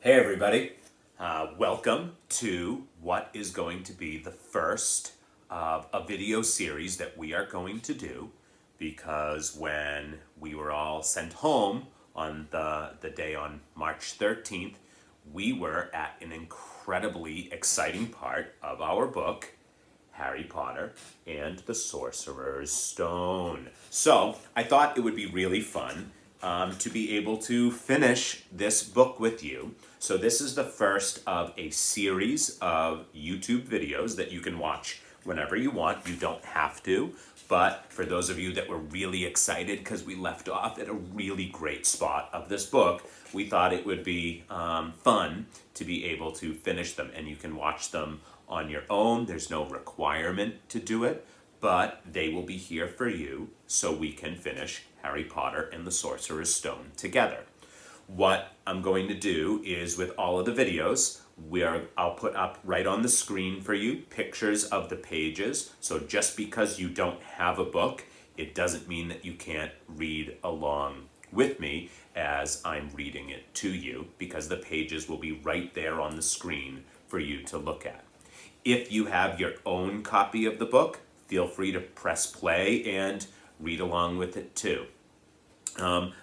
Hey everybody, welcome to what is going to be the first of a video series that we are going to do, because when we were all sent home on the day on March 13th, we were at an incredibly exciting part of our book, Harry Potter and the Sorcerer's Stone. So I thought it would be really fun to be able to finish this book with you. So this is the first of a series of YouTube videos that you can watch whenever you want. You don't have to, but for those of you that were really excited because we left off at a really great spot of this book, we thought it would be fun to be able to finish them, and you can watch them on your own. There's no requirement to do it, but they will be here for you so we can finish Harry Potter and the Sorcerer's Stone together. What I'm going to do is, with all of the videos, I'll put up right on the screen for you pictures of the pages. So just because you don't have a book, it doesn't mean that you can't read along with me as I'm reading it to you, because the pages will be right there on the screen for you to look at. If you have your own copy of the book, feel free to press play and read along with it too.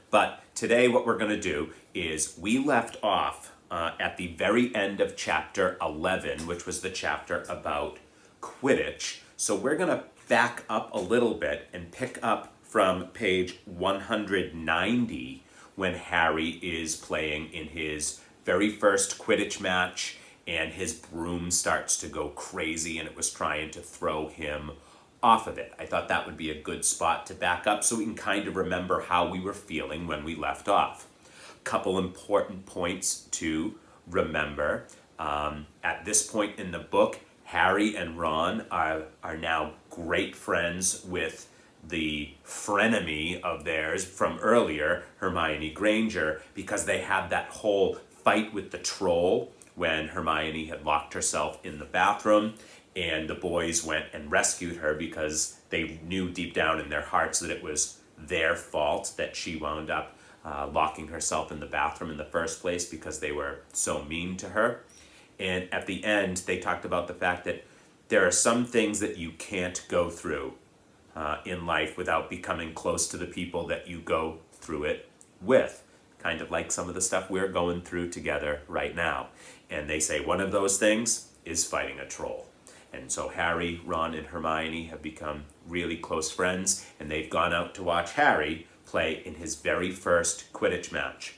But today what we're going to do is, we left off at the very end of chapter 11, which was the chapter about Quidditch. So we're going to back up a little bit and pick up from page 190 when Harry is playing in his very first Quidditch match and his broom starts to go crazy and it was trying to throw him off of it. I thought that would be a good spot to back up so we can kind of remember how we were feeling when we left off. Couple important points to remember. At this point in the book, Harry and Ron are now great friends with the frenemy of theirs from earlier, Hermione Granger, because they had that whole fight with the troll when Hermione had locked herself in the bathroom, and the boys went and rescued her because they knew deep down in their hearts that it was their fault that she wound up locking herself in the bathroom in the first place, because they were so mean to her. And at the end, they talked about the fact that there are some things that you can't go through in life without becoming close to the people that you go through it with. Kind of like some of the stuff we're going through together right now. And they say one of those things is fighting a troll. And so Harry, Ron, and Hermione have become really close friends, and they've gone out to watch Harry play in his very first Quidditch match.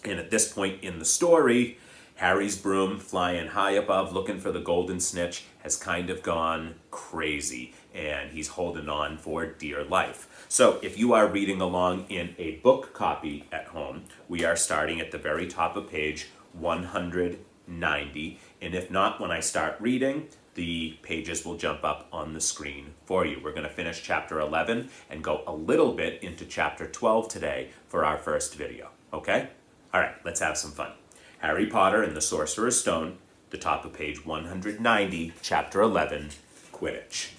And at this point in the story, Harry's broom, flying high above looking for the golden snitch, has kind of gone crazy, and he's holding on for dear life. So if you are reading along in a book copy at home, we are starting at the very top of page 190, and if not, when I start reading, the pages will jump up on the screen for you. We're going to finish chapter 11 and go a little bit into chapter 12 today for our first video, okay? All right, let's have some fun. Harry Potter and the Sorcerer's Stone, the top of page 190, chapter 11, Quidditch.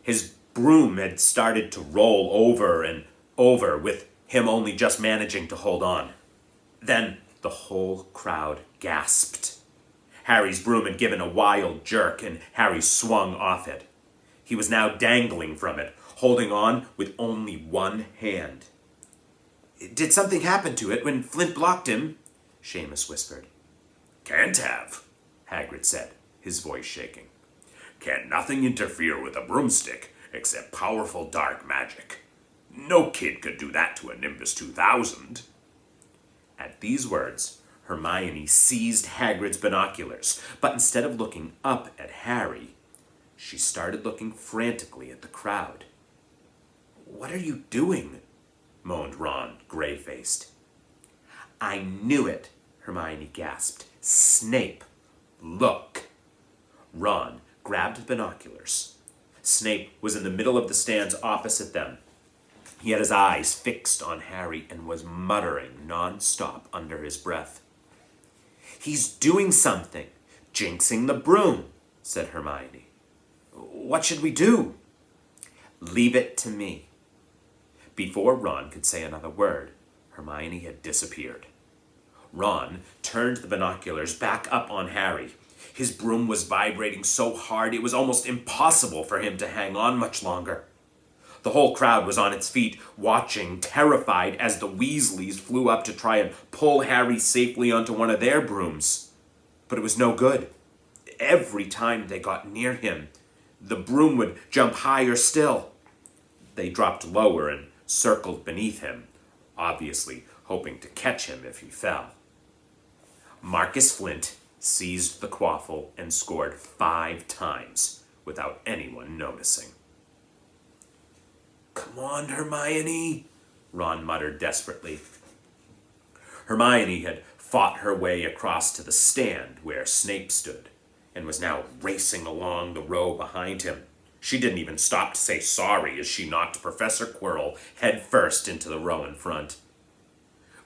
His broom had started to roll over and over, with him only just managing to hold on. Then the whole crowd gasped. Harry's broom had given a wild jerk, and Harry swung off it. He was now dangling from it, holding on with only one hand. "Did something happen to it when Flint blocked him?" Seamus whispered. "Can't have," Hagrid said, his voice shaking. "Can nothing interfere with a broomstick except powerful dark magic. No kid could do that to a Nimbus 2000. At these words, Hermione seized Hagrid's binoculars, but instead of looking up at Harry, she started looking frantically at the crowd. "What are you doing?" moaned Ron, gray-faced. "I knew it," Hermione gasped. "Snape, look." Ron grabbed the binoculars. Snape was in the middle of the stands opposite them. He had his eyes fixed on Harry and was muttering non-stop under his breath. "He's doing something, jinxing the broom," said Hermione. "What should we do?" "Leave it to me." Before Ron could say another word, Hermione had disappeared. Ron turned the binoculars back up on Harry. His broom was vibrating so hard it was almost impossible for him to hang on much longer. The whole crowd was on its feet, watching, terrified, as the Weasleys flew up to try and pull Harry safely onto one of their brooms. But it was no good. Every time they got near him, the broom would jump higher still. They dropped lower and circled beneath him, obviously hoping to catch him if he fell. Marcus Flint seized the quaffle and scored 5 times without anyone noticing. "Come on, Hermione," Ron muttered desperately. Hermione had fought her way across to the stand where Snape stood and was now racing along the row behind him. She didn't even stop to say sorry as she knocked Professor Quirrell head first into the row in front.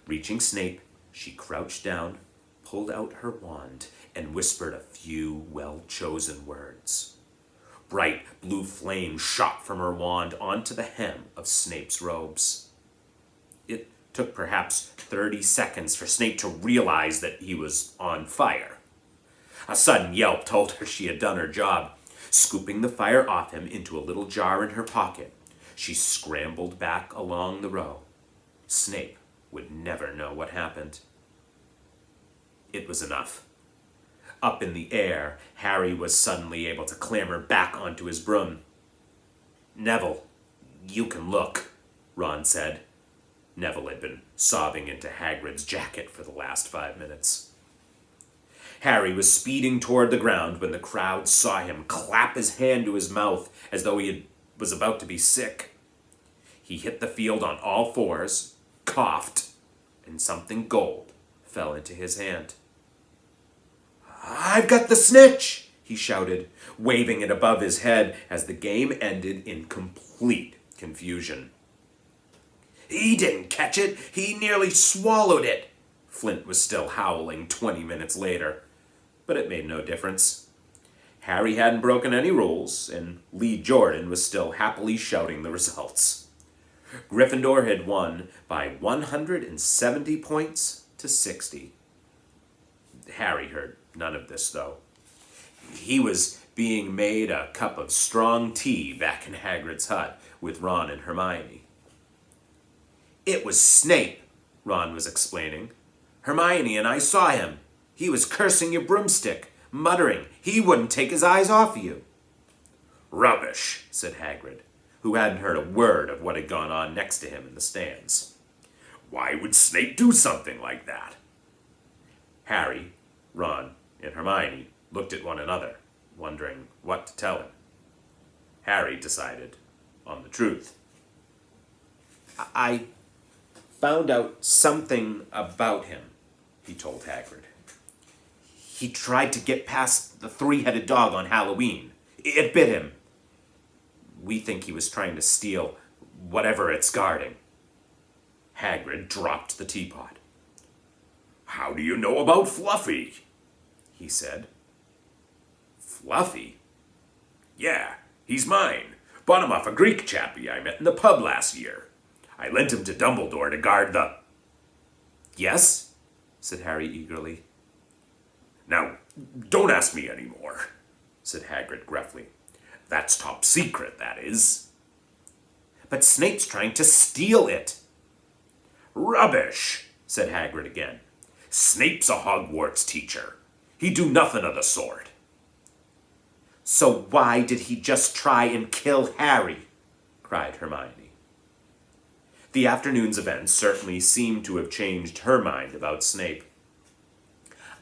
Reaching Snape, she crouched down, pulled out her wand, and whispered a few well-chosen words. Bright blue flame shot from her wand onto the hem of Snape's robes. It took perhaps 30 seconds for Snape to realize that he was on fire. A sudden yelp told her she had done her job. Scooping the fire off him into a little jar in her pocket, she scrambled back along the row. Snape would never know what happened. It was enough. Up in the air, Harry was suddenly able to clamber back onto his broom. "Neville, you can look," Ron said. Neville had been sobbing into Hagrid's jacket for the last 5 minutes. Harry was speeding toward the ground when the crowd saw him clap his hand to his mouth as though he was about to be sick. He hit the field on all fours, coughed, and something gold fell into his hand. "I've got the snitch!" he shouted, waving it above his head as the game ended in complete confusion. "He didn't catch it! He nearly swallowed it!" Flint was still howling 20 minutes later, but it made no difference. Harry hadn't broken any rules, and Lee Jordan was still happily shouting the results. Gryffindor had won by 170 points to 60. Harry heard none of this, though. He was being made a cup of strong tea back in Hagrid's hut with Ron and Hermione. "It was Snape," Ron was explaining. "Hermione and I saw him. He was cursing your broomstick, muttering he wouldn't take his eyes off you." "Rubbish," said Hagrid, who hadn't heard a word of what had gone on next to him in the stands. "Why would Snape do something like that?" Harry, Ron, and Hermione looked at one another, wondering what to tell him. Harry decided on the truth. "I found out something about him," he told Hagrid. "He tried to get past the 3-headed dog on Halloween. It bit him. We think he was trying to steal whatever it's guarding." Hagrid dropped the teapot. "How do you know about Fluffy?" he said. "Fluffy?" "Yeah, he's mine. Bought him off a Greek chappie I met in the pub last year. I lent him to Dumbledore to guard the..." "Yes?" said Harry eagerly. "Now, don't ask me any more," said Hagrid gruffly. "That's top secret, that is." "But Snape's trying to steal it." "Rubbish," said Hagrid again. "Snape's a Hogwarts teacher. He'd do nothing of the sort." "So why did he just try and kill Harry?" cried Hermione. The afternoon's events certainly seemed to have changed her mind about Snape.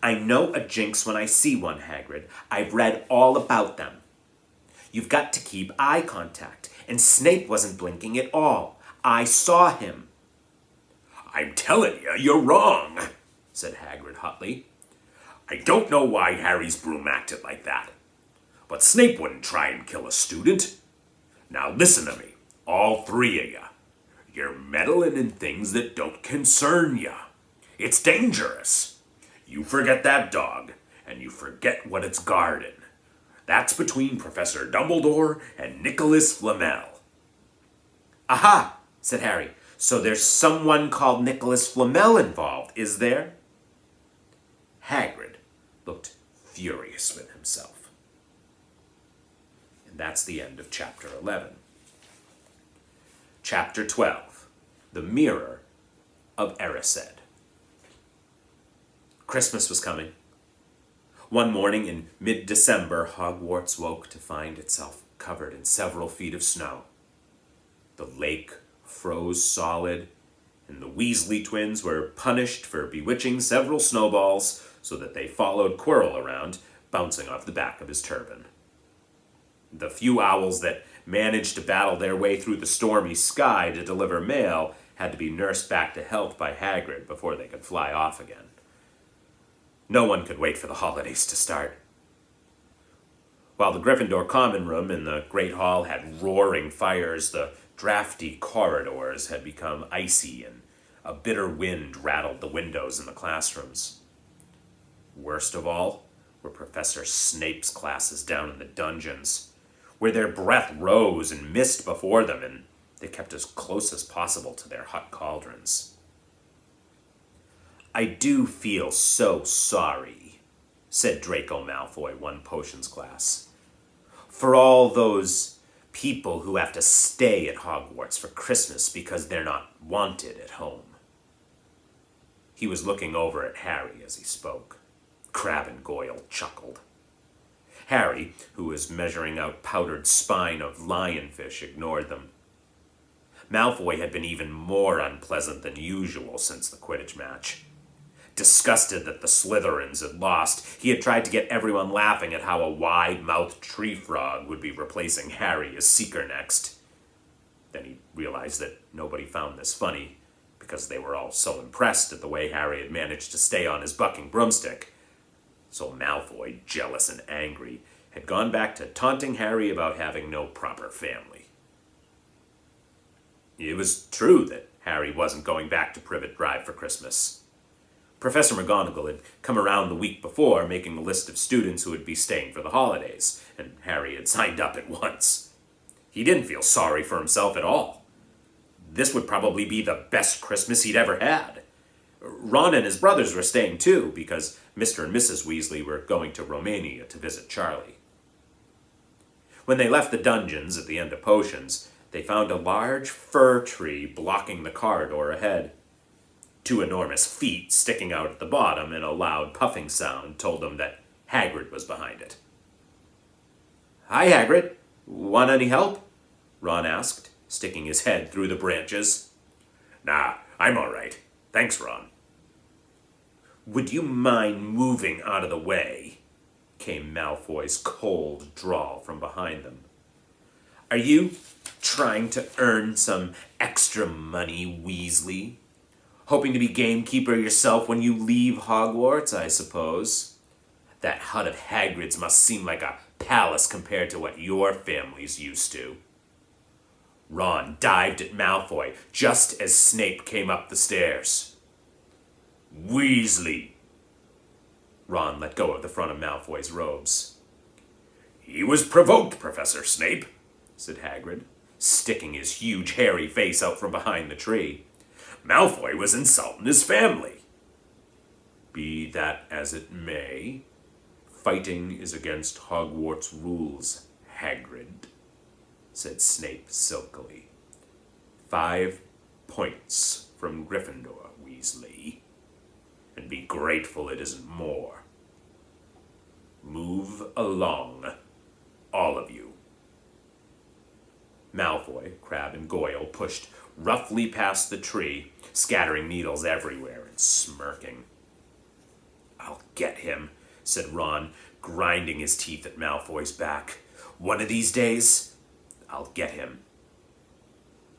"I know a jinx when I see one, Hagrid. I've read all about them. You've got to keep eye contact, and Snape wasn't blinking at all. I saw him." "I'm telling you, you're wrong," said Hagrid hotly. "I don't know why Harry's broom acted like that, but Snape wouldn't try and kill a student. Now listen to me, all 3 of you. You're meddling in things that don't concern you. It's dangerous. You forget that dog, and you forget what it's guarding. That's between Professor Dumbledore and Nicholas Flamel." "Aha!" said Harry. "So there's someone called Nicholas Flamel involved, is there?" Hagrid looked furious with himself. And that's the end of chapter 11. Chapter 12, The Mirror of Erised. Christmas was coming. One morning in mid-December, Hogwarts woke to find itself covered in several feet of snow. The lake froze solid, and the Weasley twins were punished for bewitching several snowballs so that they followed Quirrell around, bouncing off the back of his turban. The few owls that managed to battle their way through the stormy sky to deliver mail had to be nursed back to health by Hagrid before they could fly off again. No one could wait for the holidays to start. While the Gryffindor common room in the Great Hall had roaring fires, the drafty corridors had become icy and a bitter wind rattled the windows in the classrooms. Worst of all were Professor Snape's classes down in the dungeons, where their breath rose and mist before them, and they kept as close as possible to their hot cauldrons. "I do feel so sorry," said Draco Malfoy one potions class, "for all those people who have to stay at Hogwarts for Christmas because they're not wanted at home." He was looking over at Harry as he spoke. Crabbe and Goyle chuckled. Harry, who was measuring out powdered spine of lionfish, ignored them. Malfoy had been even more unpleasant than usual since the Quidditch match. Disgusted that the Slytherins had lost, he had tried to get everyone laughing at how a wide-mouthed tree frog would be replacing Harry as Seeker next. Then he realized that nobody found this funny, because they were all so impressed at the way Harry had managed to stay on his bucking broomstick. So Malfoy, jealous and angry, had gone back to taunting Harry about having no proper family. It was true that Harry wasn't going back to Privet Drive for Christmas. Professor McGonagall had come around the week before, making a list of students who would be staying for the holidays, and Harry had signed up at once. He didn't feel sorry for himself at all. This would probably be the best Christmas he'd ever had. Ron and his brothers were staying too, because Mr. and Mrs. Weasley were going to Romania to visit Charlie. When they left the dungeons at the end of potions, they found a large fir tree blocking the corridor ahead. Two enormous feet sticking out at the bottom, and a loud puffing sound told them that Hagrid was behind it. "Hi, Hagrid. Want any help?" Ron asked, sticking his head through the branches. "Nah, I'm all right. Thanks, Ron." "Would you mind moving out of the way?" came Malfoy's cold drawl from behind them. "Are you trying to earn some extra money, Weasley? Hoping to be gamekeeper yourself when you leave Hogwarts, I suppose? That hut of Hagrid's must seem like a palace compared to what your family's used to." Ron dived at Malfoy just as Snape came up the stairs. "Weasley." Ron let go of the front of Malfoy's robes. "He was provoked, Professor Snape," said Hagrid, sticking his huge hairy face out from behind the tree. "Malfoy was insulting his family." "Be that as it may, fighting is against Hogwarts rules, Hagrid," said Snape silkily. 5 points from Gryffindor, Weasley. And be grateful it isn't more. Move along, all of you. Malfoy, Crabbe, and Goyle pushed roughly past the tree, scattering needles everywhere and smirking. "I'll get him," said Ron, grinding his teeth at Malfoy's back. "One of these days, I'll get him."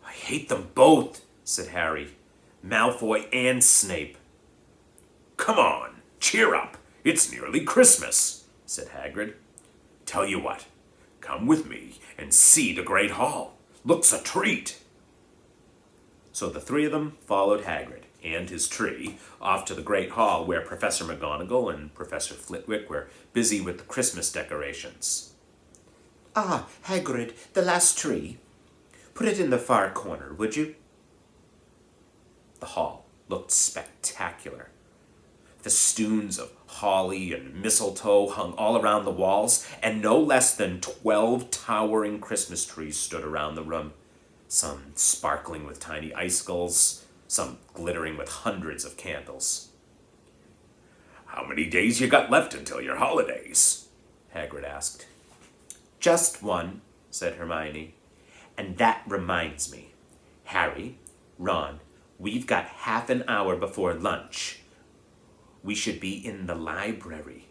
"I hate them both," said Harry. "Malfoy and Snape." "Come on, cheer up. It's nearly Christmas," said Hagrid. "Tell you what, come with me and see the Great Hall. Looks a treat." So the three of them followed Hagrid and his tree off to the Great Hall, where Professor McGonagall and Professor Flitwick were busy with the Christmas decorations. "Ah, Hagrid, the last tree. Put it in the far corner, would you?" The hall looked spectacular. Festoons of holly and mistletoe hung all around the walls, and no less than 12 towering Christmas trees stood around the room, some sparkling with tiny icicles, some glittering with hundreds of candles. How many days you got left until your holidays? Hagrid asked. Just one, said Hermione. And that reminds me. Harry, Ron, we've got half an hour before lunch. We should be in the library.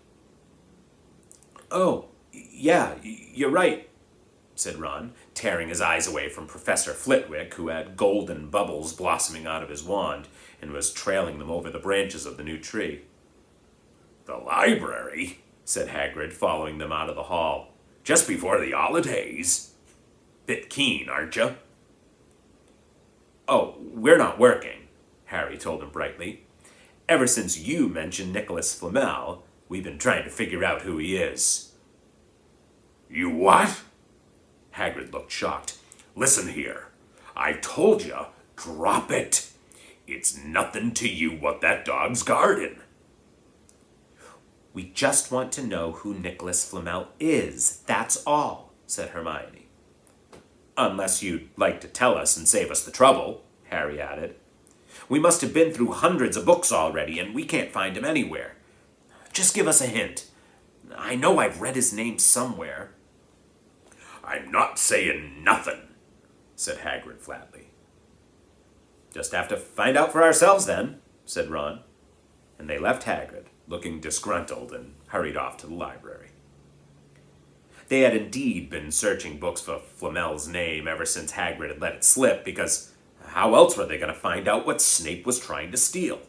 Oh, yeah, you're right, said Ron, tearing his eyes away from Professor Flitwick, who had golden bubbles blossoming out of his wand and was trailing them over the branches of the new tree. The library, said Hagrid, following them out of the hall. Just before the holidays. Bit keen, aren't you? Oh, we're not working, Harry told him brightly. Ever since you mentioned Nicholas Flamel, we've been trying to figure out who he is. You what? Hagrid looked shocked. Listen here. I've told you, drop it. It's nothing to you what that dog's guarding. We just want to know who Nicholas Flamel is, that's all, said Hermione. Unless you'd like to tell us and save us the trouble, Harry added. We must have been through hundreds of books already, and we can't find him anywhere. Just give us a hint. I know I've read his name somewhere. I'm not saying nothing, said Hagrid flatly. Just have to find out for ourselves then, said Ron. And they left Hagrid, looking disgruntled, and hurried off to the library. They had indeed been searching books for Flamel's name ever since Hagrid had let it slip, because how else were they going to find out what Snape was trying to steal?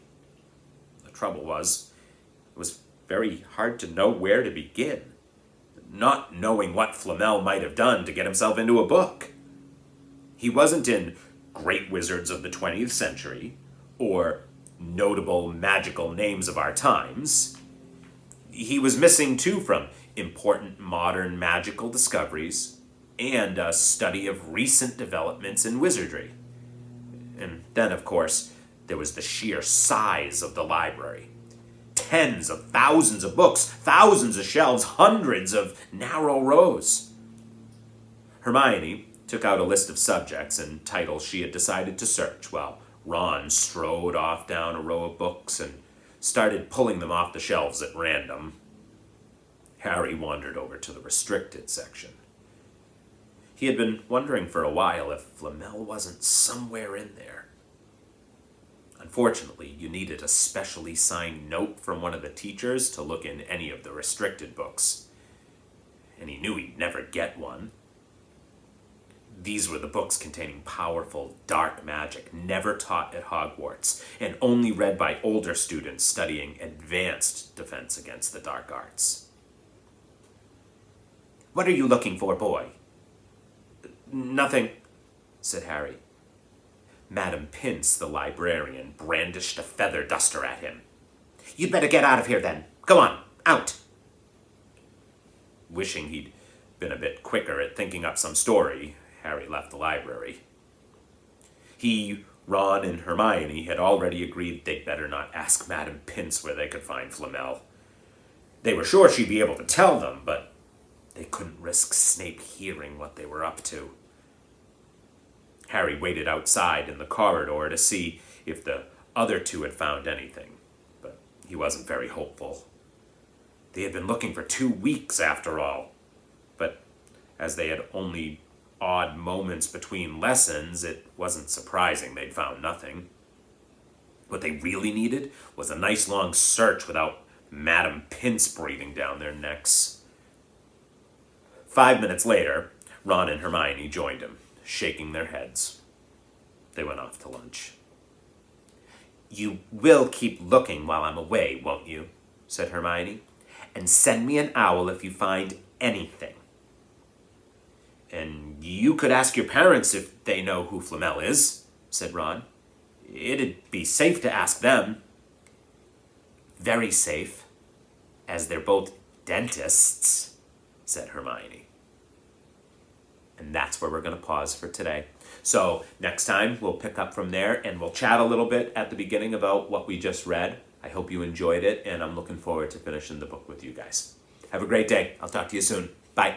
The trouble was, it was very hard to know where to begin, not knowing what Flamel might have done to get himself into a book. He wasn't in Great Wizards of the 20th Century, or Notable Magical Names of Our Times. He was missing, too, from Important Modern Magical Discoveries and a study of recent developments in wizardry. And then, of course, there was the sheer size of the library. Tens of thousands of books, thousands of shelves, hundreds of narrow rows. Hermione took out a list of subjects and titles she had decided to search, while Ron strode off down a row of books and started pulling them off the shelves at random. Harry wandered over to the restricted section. He had been wondering for a while if Flamel wasn't somewhere in there. Unfortunately, you needed a specially signed note from one of the teachers to look in any of the restricted books, and he knew he'd never get one. These were the books containing powerful, dark magic never taught at Hogwarts, and only read by older students studying advanced defense against the dark arts. What are you looking for, boy? Nothing, said Harry. Madame Pince, the librarian, brandished a feather duster at him. You'd better get out of here, then. Go on, out. Wishing he'd been a bit quicker at thinking up some story, Harry left the library. He, Ron, and Hermione had already agreed they'd better not ask Madame Pince where they could find Flamel. They were sure she'd be able to tell them, but they couldn't risk Snape hearing what they were up to. Harry waited outside in the corridor to see if the other two had found anything, but he wasn't very hopeful. They had been looking for 2 weeks after all, but as they had only odd moments between lessons, it wasn't surprising they'd found nothing. What they really needed was a nice long search without Madame Pince breathing down their necks. 5 minutes later, Ron and Hermione joined him, shaking their heads. They went off to lunch. You will keep looking while I'm away, won't you? Said Hermione. And send me an owl if you find anything. And you could ask your parents if they know who Flamel is, said Ron. It'd be safe to ask them. Very safe, as they're both dentists, said Hermione. And that's where we're going to pause for today. So next time we'll pick up from there and we'll chat a little bit at the beginning about what we just read. I hope you enjoyed it, and I'm looking forward to finishing the book with you guys. Have a great day. I'll talk to you soon. Bye.